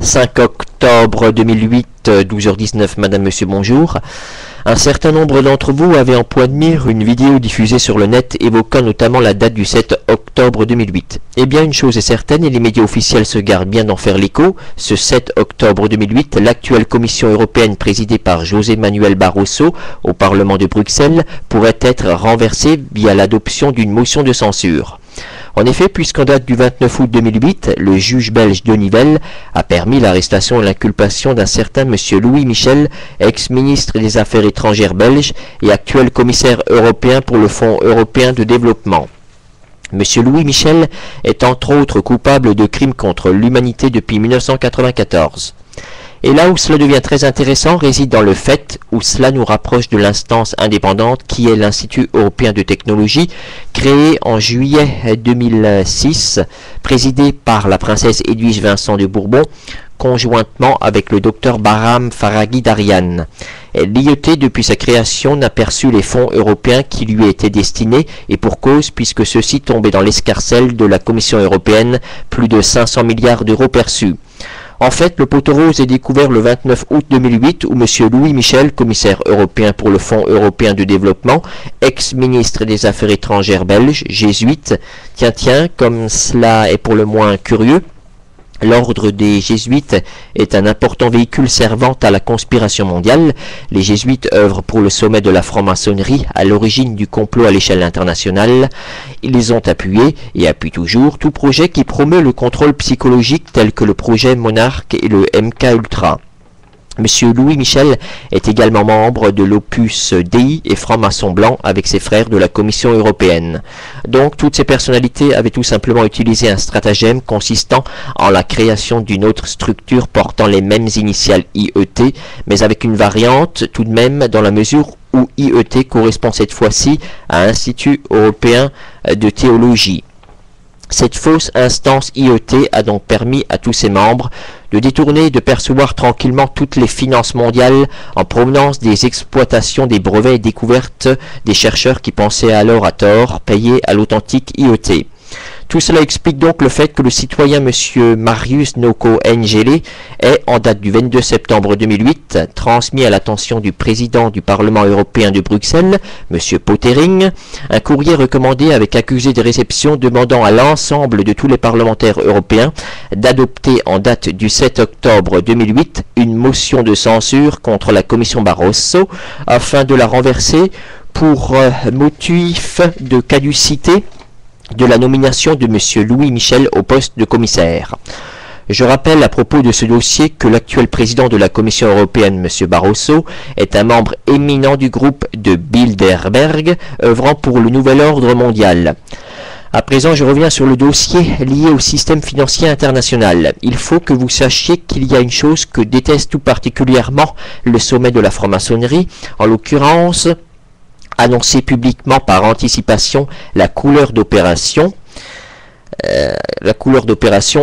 5 octobre 2008, 12h19, Madame, Monsieur, bonjour. Un certain nombre d'entre vous avaient en point de mire une vidéo diffusée sur le net évoquant notamment la date du 7 octobre 2008. Eh bien, une chose est certaine, et les médias officiels se gardent bien d'en faire l'écho, ce 7 octobre 2008, l'actuelle Commission européenne présidée par José Manuel Barroso au Parlement de Bruxelles pourrait être renversée via l'adoption d'une motion de censure. En effet, puisqu'en date du 29 août 2008, le juge belge de Nivelles a permis l'arrestation et l'inculpation d'un certain M. Louis Michel, ex-ministre des Affaires étrangères belge et actuel commissaire européen pour le Fonds européen de développement. M. Louis Michel est entre autres coupable de crimes contre l'humanité depuis 1994. Et là où cela devient très intéressant réside dans le fait où cela nous rapproche de l'instance indépendante qui est l'Institut européen de technologie, créé en juillet 2006, présidé par la princesse Edwige Vincent de Bourbon, conjointement avec le docteur Bahram Faraghi Darian. L'IET, depuis sa création, n'a perçu les fonds européens qui lui étaient destinés, et pour cause, puisque ceux-ci tombaient dans l'escarcelle de la Commission européenne, plus de 500 milliards d'euros perçus. En fait, le poteau rose est découvert le 29 août 2008 où M. Louis Michel, commissaire européen pour le Fonds européen de développement, ex-ministre des Affaires étrangères belge, jésuite, tiens, comme cela est pour le moins curieux, l'ordre des jésuites est un important véhicule servant à la conspiration mondiale. Les jésuites œuvrent pour le sommet de la franc-maçonnerie à l'origine du complot à l'échelle internationale. Ils ont appuyé et appuient toujours tout projet qui promeut le contrôle psychologique tel que le projet Monarque et le MK Ultra. M. Louis Michel est également membre de l'Opus Dei et franc-maçon blanc avec ses frères de la Commission européenne. Donc, toutes ces personnalités avaient tout simplement utilisé un stratagème consistant en la création d'une autre structure portant les mêmes initiales IET, mais avec une variante tout de même dans la mesure où IET correspond cette fois-ci à Institut européen de théologie. Cette fausse instance IET a donc permis à tous ses membres de détourner et de percevoir tranquillement toutes les finances mondiales en provenance des exploitations des brevets et découvertes des chercheurs qui pensaient alors à tort payer à l'authentique IET. Tout cela explique donc le fait que le citoyen M. Marius Noko Ngele ait, en date du 22 septembre 2008, transmis à l'attention du président du Parlement européen de Bruxelles, M. Pottering, un courrier recommandé avec accusé de réception demandant à l'ensemble de tous les parlementaires européens d'adopter en date du 7 octobre 2008 une motion de censure contre la commission Barroso afin de la renverser pour motif de caducité de la nomination de M. Louis Michel au poste de commissaire. Je rappelle à propos de ce dossier que l'actuel président de la Commission européenne, M. Barroso, est un membre éminent du groupe de Bilderberg, œuvrant pour le nouvel ordre mondial. À présent, je reviens sur le dossier lié au système financier international. Il faut que vous sachiez qu'il y a une chose que déteste tout particulièrement le sommet de la franc-maçonnerie, en l'occurrence annoncer publiquement par anticipation la couleur d'opération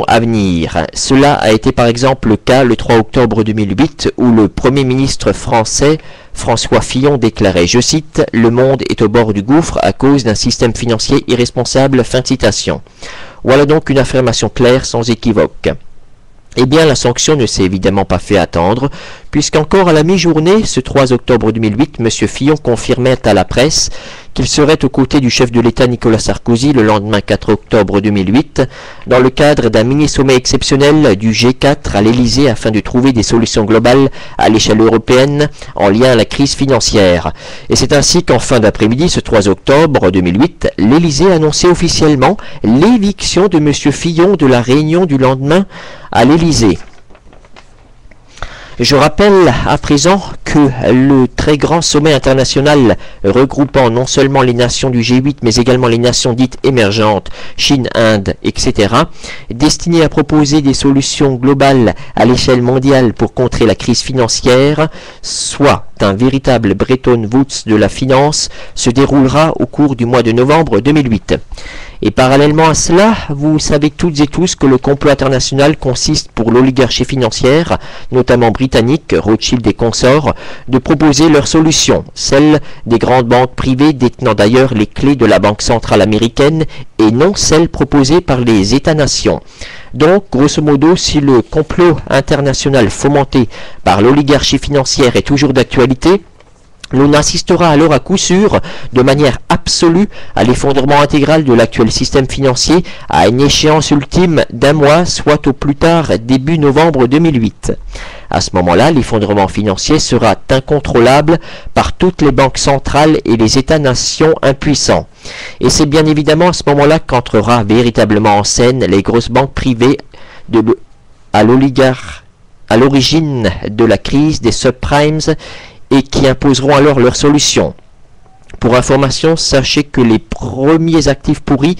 à venir. Cela a été par exemple le cas le 3 octobre 2008 où le Premier ministre français François Fillon déclarait, je cite, « Le monde est au bord du gouffre à cause d'un système financier irresponsable ». Fin de citation. Voilà donc une affirmation claire sans équivoque. Eh bien, la sanction ne s'est évidemment pas fait attendre, puisqu'encore à la mi-journée, ce 3 octobre 2008, M. Fillon confirmait à la presse qu'il serait aux côtés du chef de l'État Nicolas Sarkozy le lendemain 4 octobre 2008, dans le cadre d'un mini-sommet exceptionnel du G4 à l'Élysée afin de trouver des solutions globales à l'échelle européenne en lien à la crise financière. Et c'est ainsi qu'en fin d'après-midi, ce 3 octobre 2008, l'Élysée annonçait officiellement l'éviction de M. Fillon de la réunion du lendemain à l'Élysée. Je rappelle à présent que le très grand sommet international regroupant non seulement les nations du G8 mais également les nations dites émergentes, Chine, Inde, etc., destiné à proposer des solutions globales à l'échelle mondiale pour contrer la crise financière, soit un véritable Bretton Woods de la finance, se déroulera au cours du mois de novembre 2008. Et parallèlement à cela, vous savez toutes et tous que le complot international consiste pour l'oligarchie financière, notamment britannique, Rothschild et consorts, de proposer leur solution, celle des grandes banques privées détenant d'ailleurs les clés de la Banque centrale américaine et non celle proposée par les États-nations. Donc, grosso modo, si le complot international fomenté par l'oligarchie financière est toujours d'actualité, l'on assistera alors à coup sûr, de manière absolue, à l'effondrement intégral de l'actuel système financier à une échéance ultime d'un mois, soit au plus tard début novembre 2008. À ce moment-là, l'effondrement financier sera incontrôlable par toutes les banques centrales et les États-nations impuissants. Et c'est bien évidemment à ce moment-là qu'entrera véritablement en scène les grosses banques privées à l'origine de la crise des subprimes et qui imposeront alors leurs solutions. Pour information, sachez que les premiers actifs pourris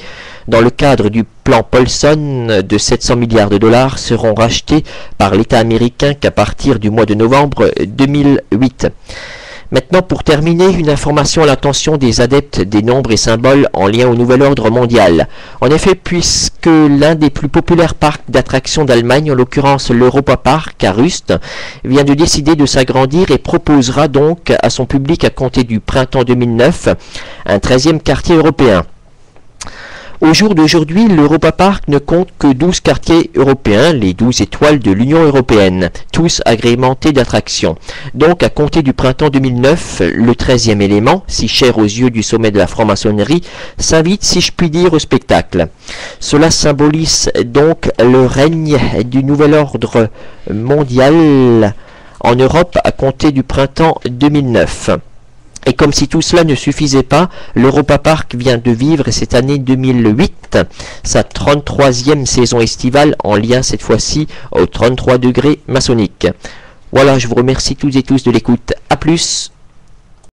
dans le cadre du plan Paulson de 700 milliards de dollars seront rachetés par l'État américain qu'à partir du mois de novembre 2008. Maintenant, pour terminer, une information à l'attention des adeptes des nombres et symboles en lien au nouvel ordre mondial. En effet, puisque l'un des plus populaires parcs d'attractions d'Allemagne, en l'occurrence l'Europa Park à Rust, vient de décider de s'agrandir et proposera donc à son public à compter du printemps 2009 un 13e quartier européen. Au jour d'aujourd'hui, l'Europa Park ne compte que 12 quartiers européens, les 12 étoiles de l'Union européenne, tous agrémentés d'attractions. Donc, à compter du printemps 2009, le 13e élément, si cher aux yeux du sommet de la franc-maçonnerie, s'invite, si je puis dire, au spectacle. Cela symbolise donc le règne du nouvel ordre mondial en Europe à compter du printemps 2009. Et comme si tout cela ne suffisait pas, l'Europa Park vient de vivre cette année 2008 sa 33e saison estivale en lien cette fois-ci au 33 degrés maçonnique. Voilà, je vous remercie toutes et tous de l'écoute. A plus.